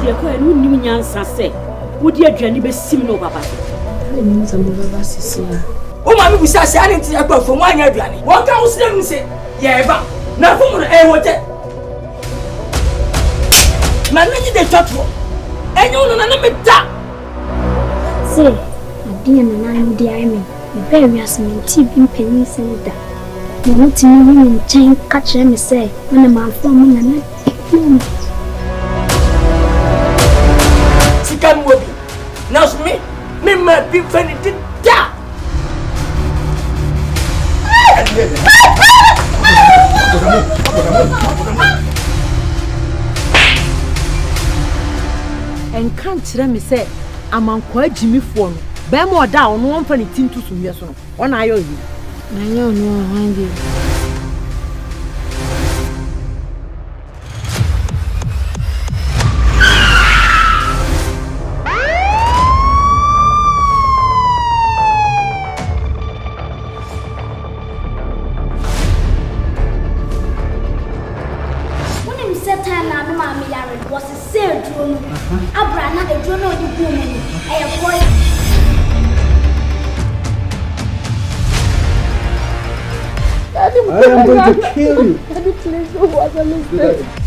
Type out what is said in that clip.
dear, who knew Nkansah say, would you journey be similar, Papa? I mean, some of us is here. Oh, my, we say, I didn't see a from 1 year. What I was saying, say, yeah, but nothing on a hotel. Man, let me talk to and you know, let me talk. Say, I didn't know the army. The various men, TV pennies and that. You want to know him in chain catch me say, when a man from me. Sikam Wobi. Now, me might be funny to die. And can't let me say, I'm on quite Jimmy Phone. Bear more down, no one funny thing to some years on. One eye on you. I don't know, hungry. Was a sale drone. Abraham had a drone on the woman. I am going to kill you. Please, was a mistake.